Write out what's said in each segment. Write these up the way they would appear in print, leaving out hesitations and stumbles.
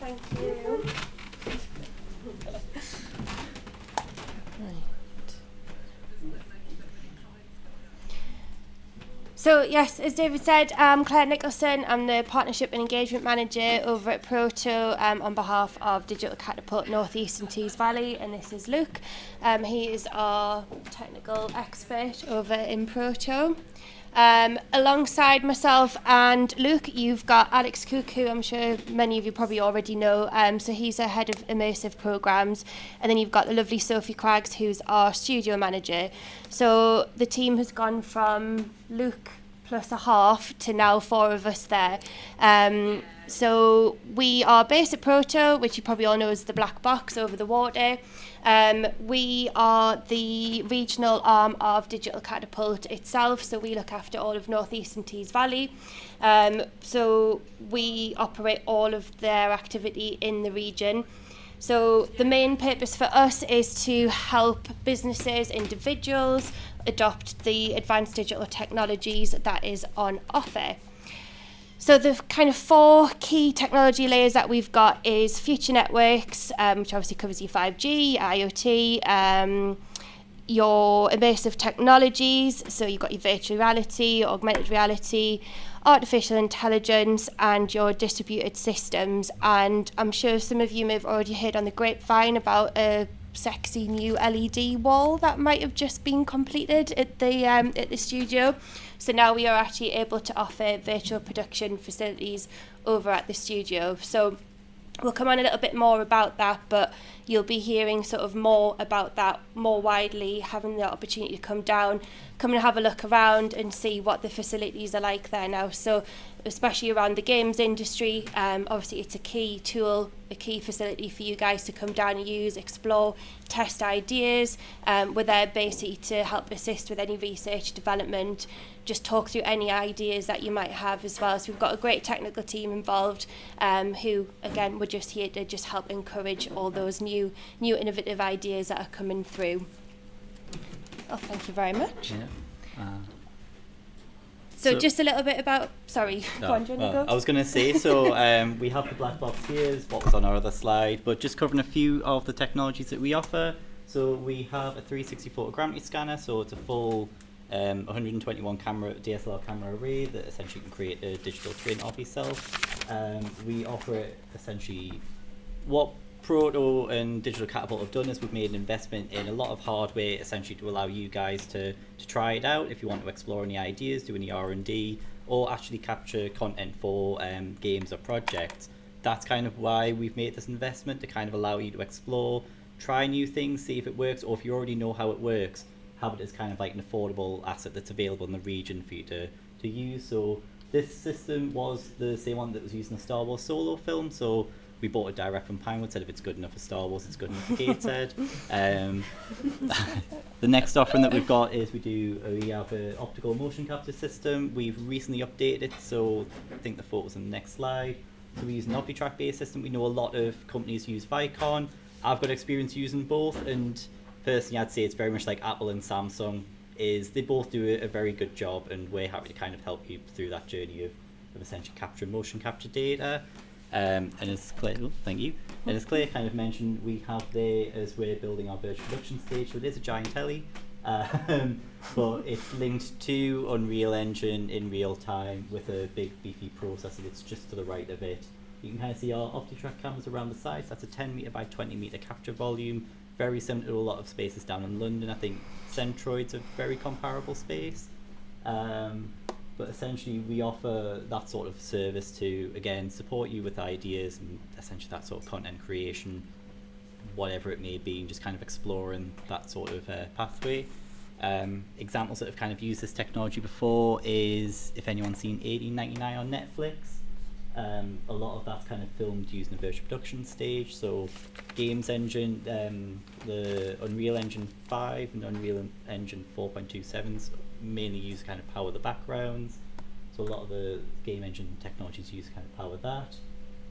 Thank you. So yes, as David said, I'm Clare Nicholson. I'm the Partnership and Engagement Manager over at PROTO on behalf of Digital Catapult North East and Tees Valley, and this is Luke. He is our technical expert over in PROTO. Alongside myself and Luke, you've got Alex Cook, who I'm sure many of you probably already know. So he's our head of immersive programs, and then you've got the lovely Sophie Craggs, who's our studio manager. So the team has gone from Luke plus a half to now 4 of us there. So we are based at PROTO, which you probably all know is the black box over the water. We are the regional arm of Digital Catapult itself, so we look after all of North East and Tees Valley. So we operate all of their activity in the region. So the main purpose for us is to help businesses, individuals, adopt the advanced digital technologies that is on offer. So the kind of 4 key technology layers that we've got is future networks, which obviously covers your 5G, IoT, your immersive technologies, so you've got your virtual reality, augmented reality, artificial intelligence, and your distributed systems. And I'm sure some of you may have already heard on the grapevine about a sexy new LED wall that might have just been completed at the studio. So now we are actually able to offer virtual production facilities over at the studio. So we'll come on a little bit more about that, but you'll be hearing sort of more about that more widely, having the opportunity to come down, come and have a look around and see what the facilities are like there now. So especially around the games industry, obviously it's a key tool, a key facility for you guys to come down and use, explore, test ideas. We're there basically to help assist with any research, development, just talk through any ideas that you might have as well. So we've got a great technical team involved who, again, we're just here to just help encourage all those new innovative ideas that are coming through. Oh, thank you very much. Yeah. So just a little bit about, sorry, go on, do you want to go? I was going to say, so we have the black box here, is what was on our other slide, but just covering a few of the technologies that we offer. So we have a 360 photogrammetry scanner, so it's a full 121 DSLR camera array that essentially can create a digital twin of yourself. We offer essentially what PROTO and Digital Catapult have done is we've made an investment in a lot of hardware essentially to allow you guys to try it out if you want to explore any ideas, do any R&D, or actually capture content for games or projects. That's kind of why we've made this investment, to kind of allow you to explore, try new things, see if it works, or if you already know how it works, have it as kind of like an affordable asset that's available in the region for you to use. So this system was the same one that was used in the Star Wars Solo film, so we bought it direct from Pinewood, said if it's good enough for Star Wars, it's good enough for Gateshead. The next offering that we've got is we have an optical motion capture system. We've recently updated it, so I think the photo's on the next slide. So we use an OptiTrack based system. We know a lot of companies use Vicon. I've got experience using both, and personally I'd say it's very much like Apple and Samsung. They both do a very good job, and we're happy to kind of help you through that journey of essentially capturing motion capture data. And as Claire, thank you. And as Claire kind of mentioned, we have there as we're building our virtual production stage. So it is a giant telly, but it's linked to Unreal Engine in real time with a big beefy processor that's just to the right of it. You can kind of see our OptiTrack cameras around the sides. That's a 10 meter by 20 meter capture volume, very similar to a lot of spaces down in London. I think Centroid's a very comparable space. But essentially we offer that sort of service to, again, support you with ideas and essentially that sort of content creation, whatever it may be, and just kind of exploring that sort of pathway. Examples that have kind of used this technology before is, if anyone's seen 1899 on Netflix, a lot of that's kind of filmed using a virtual production stage. So Games Engine, the Unreal Engine 5 and Unreal Engine 4.27s mainly use to kind of power the backgrounds. So a lot of the game engine technologies use to kind of power that.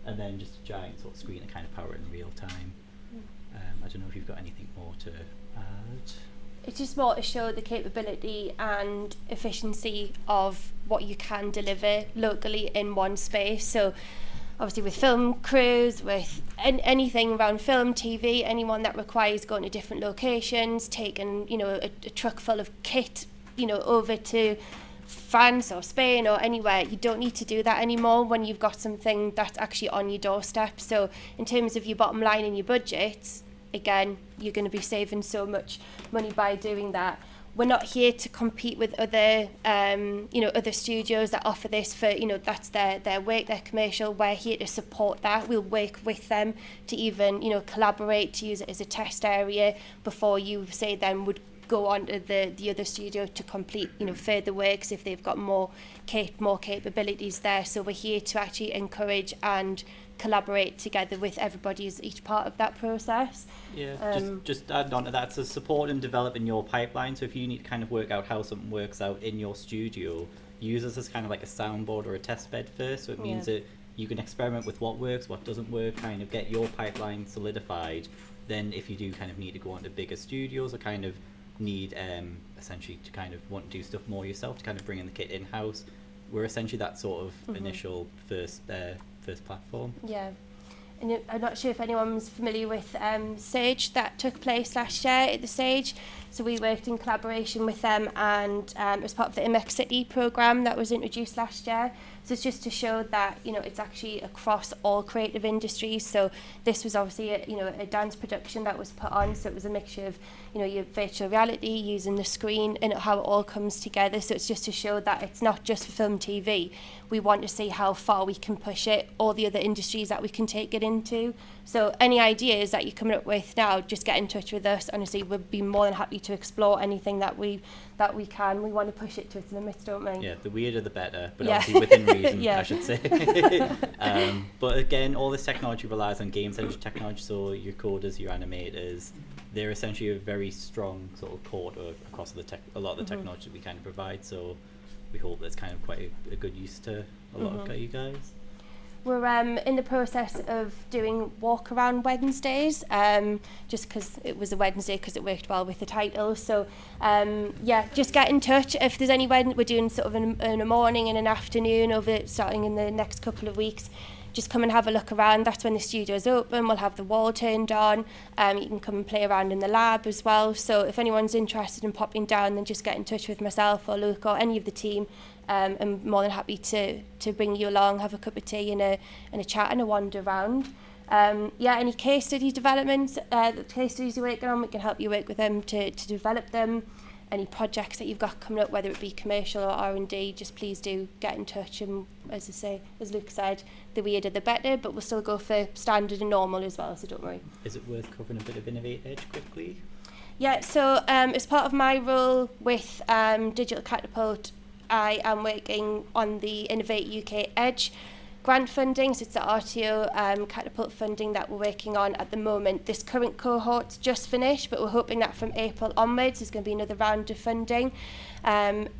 And then just a giant sort of screen to kind of power it in real time. I don't know if you've got anything more to add. It's just more to show the capability and efficiency of what you can deliver locally in one space. So obviously with film crews, with anything around film, TV, anyone that requires going to different locations, taking, you know, a truck full of kit, you know, over to France or Spain or anywhere. You don't need to do that anymore when you've got something that's actually on your doorstep. So in terms of your bottom line and your budgets, again, you're going to be saving so much money by doing that. We're not here to compete with other, other studios that offer this for, you know, that's their work, their commercial. We're here to support that. We'll work with them to even, you know, collaborate, to use it as a test area before you, say, then would go on to the other studio to complete, you know, further works if they've got more capabilities there. So we're here to actually encourage and collaborate together with everybody as each part of that process. Yeah, just add on to that, so support and developing your pipeline. So if you need to kind of work out how something works out in your studio, use this as kind of like a soundboard or a test bed first. So it means that you can experiment with what works, what doesn't work, kind of get your pipeline solidified. Then if you do kind of need to go on to bigger studios or kind of need essentially to kind of want to do stuff more yourself, to kind of bring in the kit in-house, we're essentially that sort of initial first platform. Yeah. And I'm not sure if anyone's familiar with Sage that took place last year at the Sage. So we worked in collaboration with them, and it was part of the IMEX City programme that was introduced last year. So it's just to show that, you know, it's actually across all creative industries. So this was obviously a dance production that was put on. So it was a mixture of, you know, your virtual reality, using the screen, and how it all comes together. So it's just to show that it's not just for film, TV. We want to see how far we can push it, all the other industries that we can take it into. So any ideas that you're coming up with now, just get in touch with us. Honestly, we'd be more than happy to explore anything that we can. We want to push it to its limits, don't we? Yeah, the weirder the better, but obviously within reason, I should say. But again, all this technology relies on game center technology, so your coders, your animators, they're essentially a very strong sort of core across a lot of the technology that we kind of provide. So we hope that's kind of quite a good use to a lot of you guys. We're in the process of doing walk around Wednesdays, just because it was a Wednesday, because it worked well with the title. So just get in touch if there's any we're doing sort of in a morning and an afternoon starting in the next couple of weeks. Just come and have a look around. That's when the studio's open. We'll have the wall turned on. You can come and play around in the lab as well. So if anyone's interested in popping down, then just get in touch with myself or Luke or any of the team. I'm more than happy to bring you along, have a cup of tea and a chat and a wander around. Any case study developments, the case studies you're working on, we can help you work with them to develop them. Any projects that you've got coming up, whether it be commercial or R&D, just please do get in touch. And as Luke said, the weirder the better, but we'll still go for standard and normal as well, so don't worry. Is it worth covering a bit of Innovate Edge quickly? Yeah, so as part of my role with Digital Catapult, I am working on the Innovate UK Edge grant funding. So it's the RTO Catapult funding that we're working on at the moment. This current cohort's just finished, but we're hoping that from April onwards there's going to be another round of funding.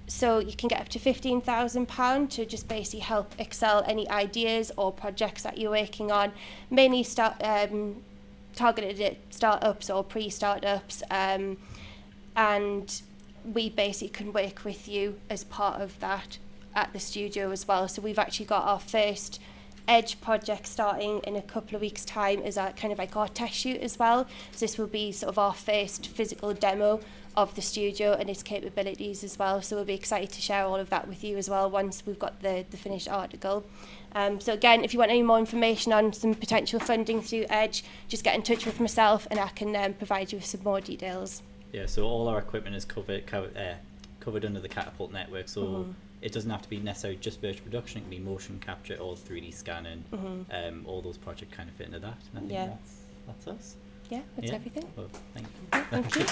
So you can get up to £15,000 to just basically help excel any ideas or projects that you're working on, mainly targeted at startups or pre-startups, and we basically can work with you as part of that at the studio as well. So we've actually got our first Edge project starting in a couple of weeks' time as our kind of like our test shoot as well. So this will be sort of our first physical demo of the studio and its capabilities as well. So we'll be excited to share all of that with you as well once we've got the finished article. So again, if you want any more information on some potential funding through Edge, just get in touch with myself and I can provide you with some more details. Yeah, so all our equipment is covered under the Catapult network, so it doesn't have to be necessarily just virtual production. It can be motion capture or 3D scanning. All those projects kind of fit into that. And I think that's us. Yeah, that's everything. Well, thank you. Thank you.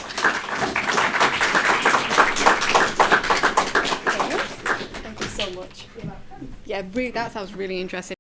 Thank you so much. Yeah, that sounds really interesting.